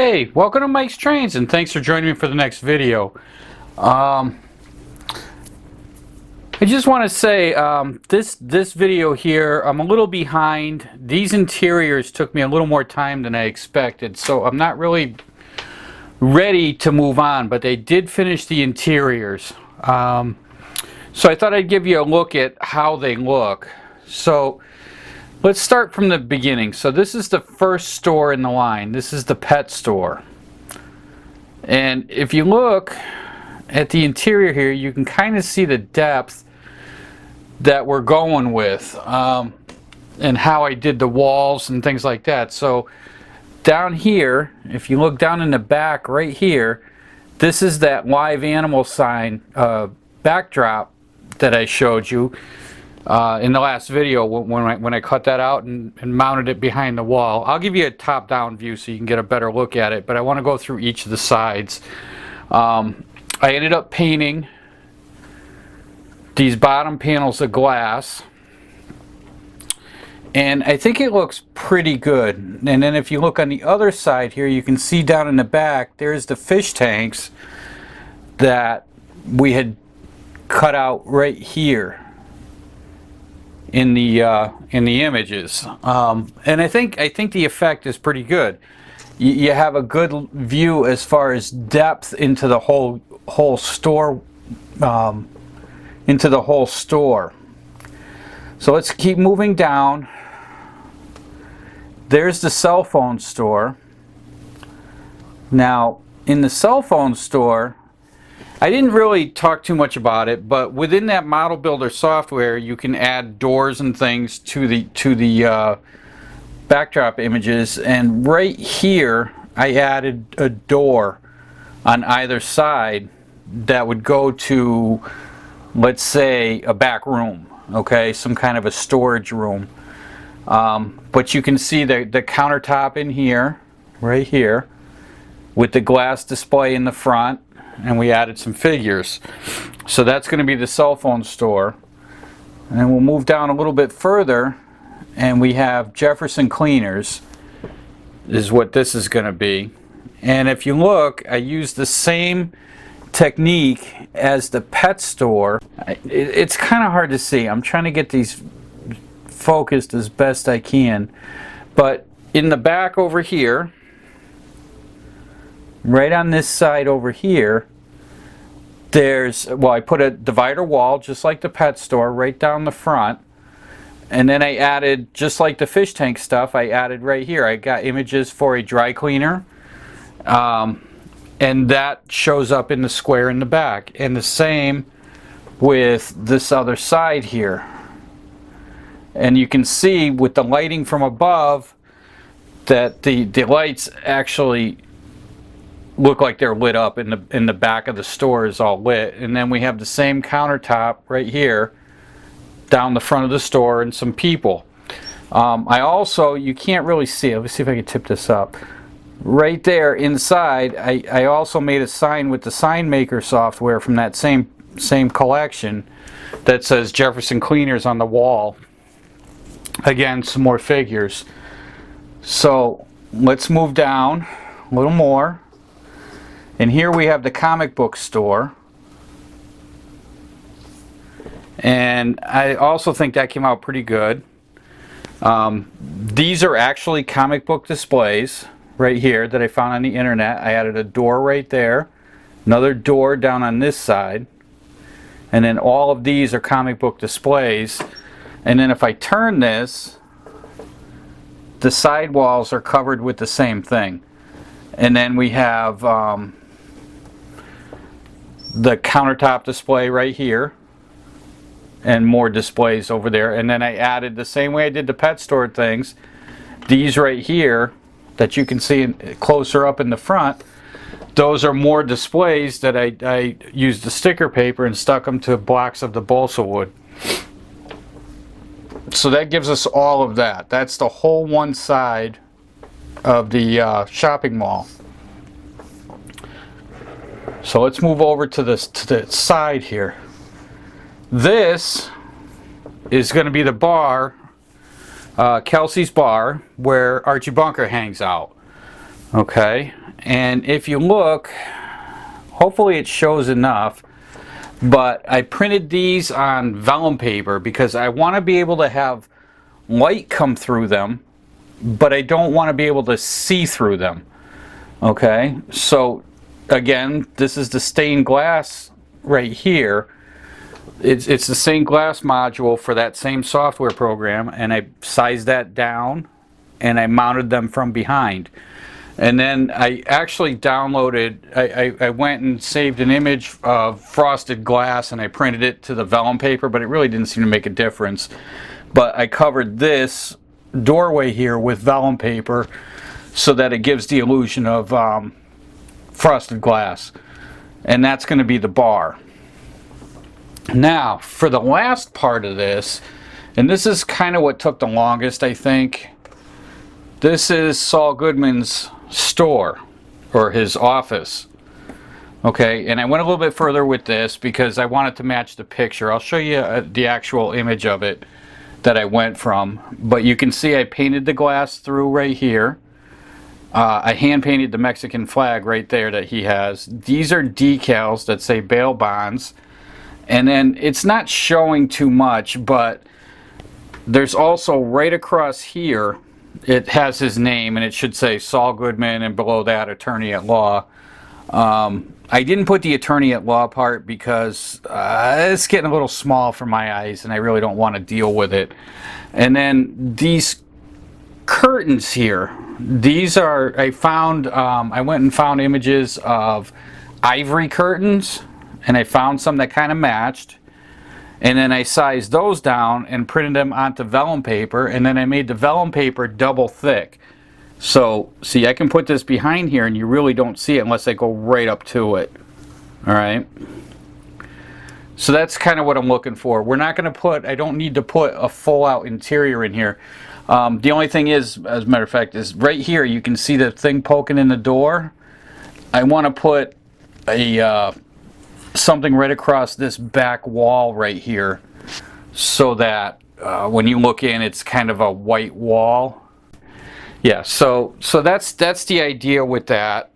Hey, welcome to Mike's Trains, and thanks for joining me for the next video. I just want to say this video here, I'm a little behind. These interiors took me a little more time than I expected, so I'm not really ready to move on, but they did finish the interiors. So I thought I'd give you a look at how they look. So let's start from the beginning. So this is the first store in the line. This is the pet store. And if you look at the interior here, you can kind of see the depth that we're going with and how I did the walls and things like that. So down here, if you look down in the back right here, this is that live animal sign backdrop that I showed you in the last video when I cut that out and mounted it behind the wall. I'll give you a top-down view so you can get a better look at it, but I want to go through each of the sides. I ended up painting these bottom panels of glass, and I think it looks pretty good. And then if you look on the other side here, you can see down in the back, there's the fish tanks that we had cut out right here in the images, and I think the effect is pretty good. You have a good view as far as depth into the whole store, So let's keep moving down. There's the cell phone store. Now, in the cell phone store, I didn't really talk too much about it, but within that model builder software, you can add doors and things to the backdrop images. And right here, I added a door on either side that would go to, let's say, a back room. Okay, some kind of a storage room. But you can see the countertop in here, right here, with the glass display in the front. And we added some figures. So that's going to be the cell phone store. And then we'll move down a little bit further, and we have Jefferson Cleaners is what this is going to be. And if you look, I used the same technique as the pet store. It's kind of hard to see. I'm trying to get these focused as best I can. But in the back over here, right on this side over here, I put a divider wall just like the pet store right down the front, and then I added, just like the fish tank stuff, I added right here, I got images for a dry cleaner, and that shows up in the square in the back. And the same with this other side here. And you can see with the lighting from above that the lights actually look like they're lit up in the back of the store is all lit. And then we have the same countertop right here down the front of the store and some people. I also, you can't really see it. Let's see if I can tip this up. Right there inside, I also made a sign with the sign maker software from that same collection that says Jefferson Cleaners on the wall. Again, some more figures. So let's move down a little more. And here we have the comic book store. And I also think that came out pretty good. These are actually comic book displays right here that I found on the internet. I added a door right there, another door down on this side, and then all of these are comic book displays. And then if I turn this, the side walls are covered with the same thing. And then we have the countertop display right here, and more displays over there. And then I added, the same way I did the pet store things, these right here that you can see closer up in the front, those are more displays that I used the sticker paper and stuck them to blocks of the balsa wood. So that gives us all of that. That's the whole one side of the shopping mall. So let's move over to the side here. This is going to be the bar, Kelsey's Bar, where Archie Bunker hangs out. Okay, and if you look, hopefully it shows enough, but I printed these on vellum paper because I want to be able to have light come through them, but I don't want to be able to see through them. Okay, so again, this is the stained glass right here. It's the same glass module for that same software program, and I sized that down and I mounted them from behind. And then I actually downloaded, I went and saved an image of frosted glass and I printed it to the vellum paper, but it really didn't seem to make a difference. But I covered this doorway here with vellum paper so that it gives the illusion of frosted glass. And that's going to be the bar. Now, for the last part of this, and this is kind of what took the longest, I think. This is Saul Goodman's store, or his office. Okay, and I went a little bit further with this because I wanted to match the picture. I'll show you the actual image of it that I went from. But you can see I painted the glass through right here. I hand painted the Mexican flag right there that he has. These are decals that say bail bonds. And then it's not showing too much, but there's also right across here, it has his name and it should say Saul Goodman, and below that attorney at law. I didn't put the attorney at law part because it's getting a little small for my eyes and I really don't want to deal with it. And then these curtains here, these are, I went and found images of ivory curtains, and I found some that kind of matched, and then I sized those down and printed them onto vellum paper, and then I made the vellum paper double thick. So see, I can put this behind here and you really don't see it unless I go right up to it. Alright, so that's kind of what I'm looking for. We're not going to put, I don't need to put a full out interior in here. The only thing is, as a matter of fact, is right here you can see the thing poking in the door. I want to put a something right across this back wall right here so that when you look in, it's kind of a white wall. Yeah, so that's the idea with that.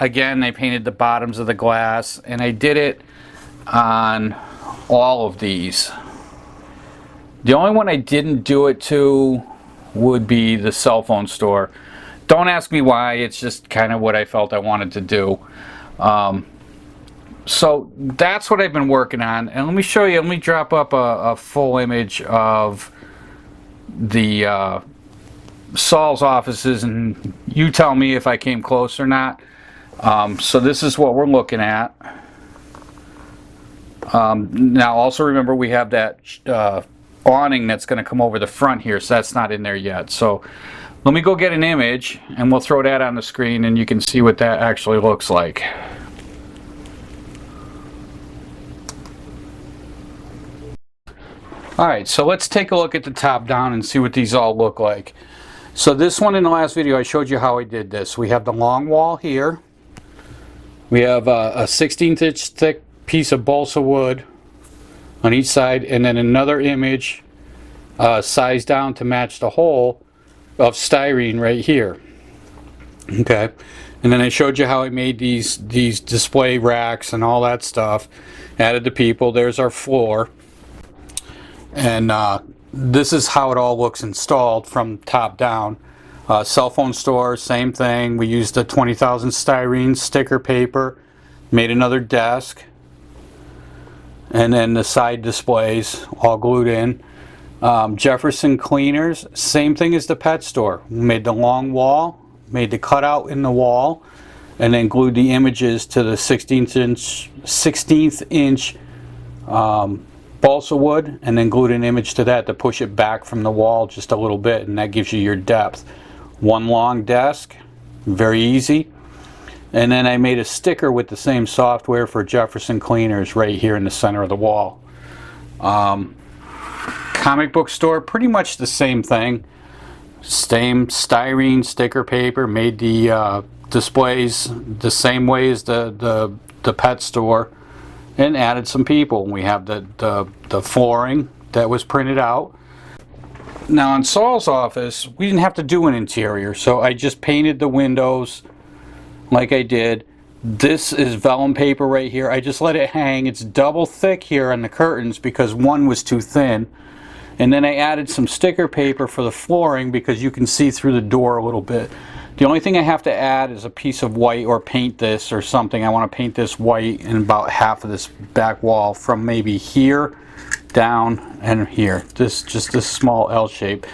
Again, I painted the bottoms of the glass, and I did it on all of these. The only one I didn't do it to would be the cell phone store. Don't ask me why, it's just kind of what I felt I wanted to do. So that's what I've been working on, and let me show you, let me drop up a full image of the Saul's offices, and you tell me if I came close or not. So this is what we're looking at. Now also remember we have that awning that's going to come over the front here, so that's not in there yet. So let me go get an image and we'll throw that on the screen and you can see what that actually looks like. Alright, so let's take a look at the top down and see what these all look like. So this one, in the last video I showed you how I did this. We have the long wall here. We have a 16th inch thick piece of balsa wood on each side, and then another image sized down to match the hole of styrene right here. Okay, and then I showed you how I made these display racks and all that stuff. Added the people. There's our floor. And this is how it all looks installed from top down. Cell phone store, same thing. We used the 20,000 styrene sticker paper, made another desk, and then the side displays all glued in. Jefferson Cleaners, same thing as the pet store. We made the long wall, made the cutout in the wall, and then glued the images to the 16th inch balsa wood, and then glued an image to that to push it back from the wall just a little bit, and that gives you your depth. One long desk, very easy. And then I made a sticker with the same software for Jefferson Cleaners right here in the center of the wall. Comic book store, pretty much the same thing. Same styrene sticker paper, made the displays the same way as the pet store, and added some people. We have the flooring that was printed out. Now in Saul's office, we didn't have to do an interior, so I just painted the windows like I did. This is vellum paper right here. I just let it hang. It's double thick here on the curtains because one was too thin. And then I added some sticker paper for the flooring because you can see through the door a little bit. The only thing I have to add is a piece of white or paint this or something. I want to paint this white in about half of this back wall from maybe here down and here. Just this small L shape.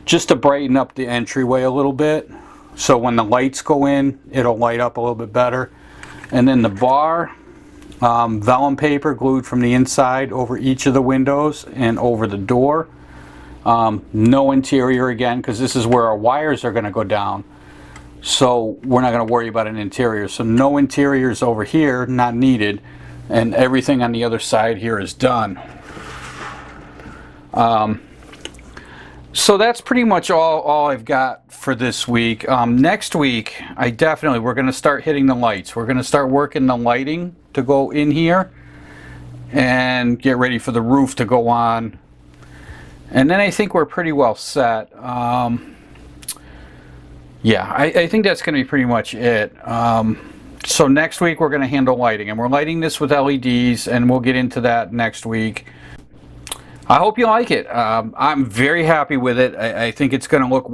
Just to brighten up the entryway a little bit. So when the lights go in, it'll light up a little bit better. And then the bar, vellum paper glued from the inside over each of the windows and over the door. No interior again, because this is where our wires are going to go down. So we're not going to worry about an interior. So no interiors over here, not needed. And everything on the other side here is done. So that's pretty much all I've got for this week. Next week, we're going to start hitting the lights. We're going to start working the lighting to go in here and get ready for the roof to go on. And then I think we're pretty well set. Yeah, I think that's going to be pretty much it. So next week we're going to handle lighting, and we're lighting this with LEDs, and we'll get into that next week. I hope you like it. I'm very happy with it. I think it's going to look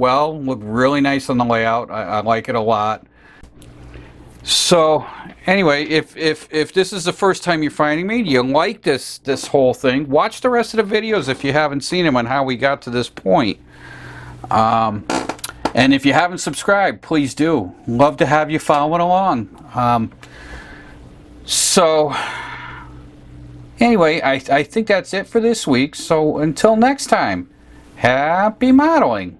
really nice on the layout. I like it a lot. So anyway, if this is the first time you're finding me, you like this whole thing, watch the rest of the videos if you haven't seen them on how we got to this point. And if you haven't subscribed, please do. Love to have you following along. So anyway, I think that's it for this week. So until next time, happy modeling.